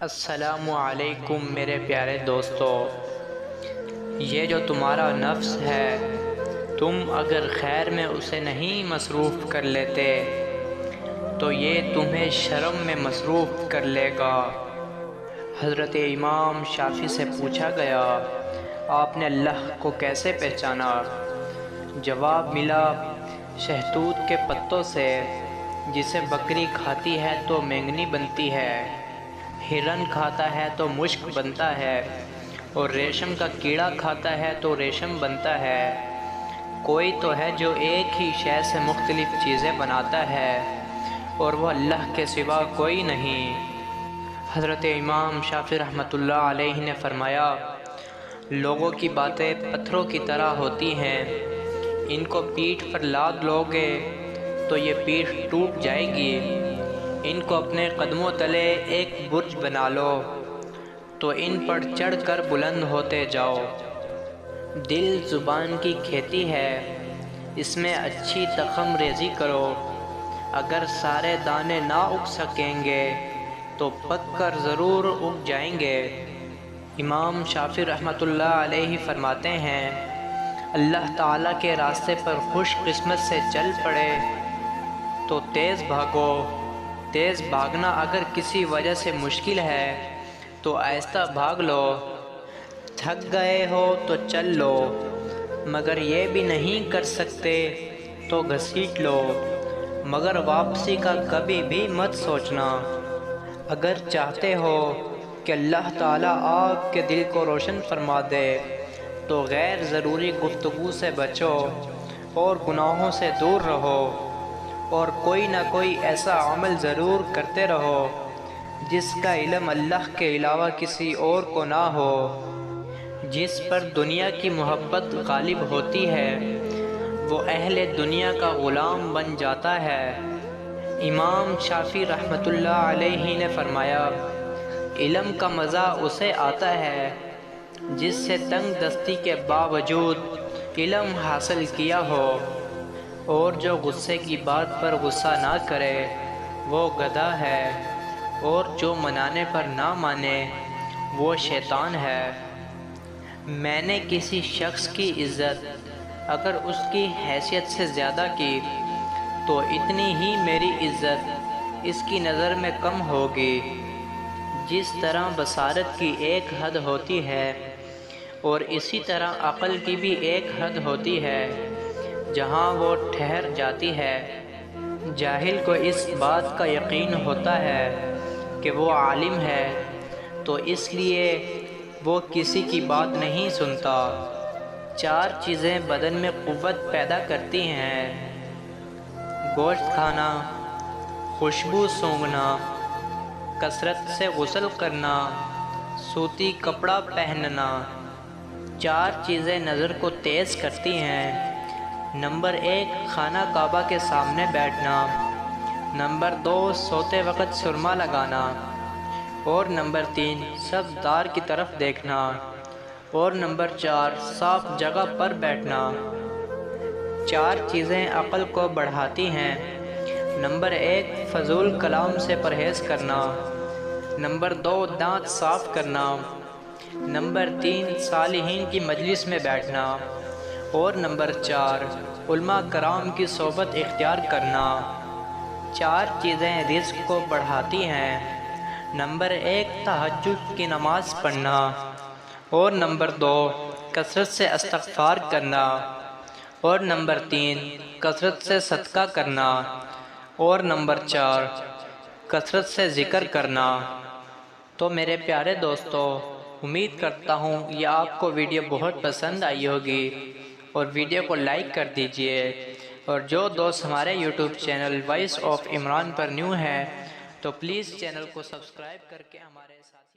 السلام علیکم میرے پیارے دوستو، یہ جو تمہارا نفس ہے، تم اگر خیر میں اسے نہیں مصروف کر لیتے تو یہ تمہیں شرم میں مصروف کر لے گا۔ حضرت امام شافعی سے پوچھا گیا، آپ نے اللہ کو کیسے پہچانا؟ جواب ملا، شہتوت کے پتوں سے، جسے بکری کھاتی ہے تو مینگنی بنتی ہے، ہرن کھاتا ہے تو مشک بنتا ہے، اور ریشم کا کیڑا کھاتا ہے تو ریشم بنتا ہے۔ کوئی تو ہے جو ایک ہی شے سے مختلف چیزیں بناتا ہے، اور وہ اللہ کے سوا کوئی نہیں۔ حضرت امام شافعی رحمۃ اللہ علیہ نے فرمایا، لوگوں کی باتیں پتھروں کی طرح ہوتی ہیں، ان کو پیٹھ پر لاد لو گے تو یہ پیٹھ ٹوٹ جائے گی، ان کو اپنے قدموں تلے ایک برج بنا لو تو ان پر چڑھ کر بلند ہوتے جاؤ۔ دل زبان کی کھیتی ہے، اس میں اچھی تخم ریزی کرو، اگر سارے دانے نہ اگ سکیں گے تو پک کر ضرور اگ جائیں گے۔ امام شافعی رحمۃ اللہ علیہ فرماتے ہیں، اللہ تعالیٰ کے راستے پر خوش قسمت سے چل پڑے تو تیز بھاگو، تیز بھاگنا اگر کسی وجہ سے مشکل ہے تو آہستہ بھاگ لو، تھک گئے ہو تو چل لو، مگر یہ بھی نہیں کر سکتے تو گھسیٹ لو، مگر واپسی کا کبھی بھی مت سوچنا۔ اگر چاہتے ہو کہ اللہ تعالیٰ آپ کے دل کو روشن فرما دے تو غیر ضروری گفتگو سے بچو اور گناہوں سے دور رہو، اور کوئی نہ کوئی ایسا عمل ضرور کرتے رہو جس کا علم اللہ کے علاوہ کسی اور کو نہ ہو۔ جس پر دنیا کی محبت غالب ہوتی ہے وہ اہل دنیا کا غلام بن جاتا ہے۔ امام شافعی رحمۃ اللہ علیہ نے فرمایا، علم کا مزہ اسے آتا ہے جس سے تنگ دستی کے باوجود علم حاصل کیا ہو، اور جو غصے کی بات پر غصہ نہ کرے وہ گدھا ہے، اور جو منانے پر نہ مانے وہ شیطان ہے۔ میں نے کسی شخص کی عزت اگر اس کی حیثیت سے زیادہ کی تو اتنی ہی میری عزت اس کی نظر میں کم ہوگی۔ جس طرح بصارت کی ایک حد ہوتی ہے اور اسی طرح عقل کی بھی ایک حد ہوتی ہے جہاں وہ ٹھہر جاتی ہے۔ جاہل کو اس بات کا یقین ہوتا ہے کہ وہ عالم ہے تو اس لیے وہ کسی کی بات نہیں سنتا۔ چار چیزیں بدن میں قوت پیدا کرتی ہیں: گوشت کھانا، خوشبو سونگھنا، کثرت سے غسل کرنا، سوتی کپڑا پہننا۔ چار چیزیں نظر کو تیز کرتی ہیں: نمبر 1 خانہ کعبہ کے سامنے بیٹھنا، نمبر 2 سوتے وقت سرما لگانا، اور نمبر 3 سبزدار کی طرف دیکھنا، اور نمبر 4 صاف جگہ پر بیٹھنا۔ چار چیزیں عقل کو بڑھاتی ہیں: نمبر 1 فضول کلام سے پرہیز کرنا، نمبر 2 دانت صاف کرنا، نمبر 3 صالحین کی مجلس میں بیٹھنا، اور نمبر 4 علماء کرام کی صحبت اختیار کرنا۔ چار چیزیں رزق کو بڑھاتی ہیں: نمبر 1 تہجد کی نماز پڑھنا، اور نمبر 2 کثرت سے استغفار کرنا، اور نمبر 3 کثرت سے صدقہ کرنا، اور نمبر 4 کثرت سے ذکر کرنا۔ تو میرے پیارے دوستو، امید کرتا ہوں یہ آپ کو ویڈیو بہت پسند آئی ہوگی، اور ویڈیو کو لائک کر دیجئے، اور جو دوست ہمارے YouTube channel voice of Imran پر نیو ہے تو پلیز چینل کو سبسکرائب کر کے ہمارے ساتھ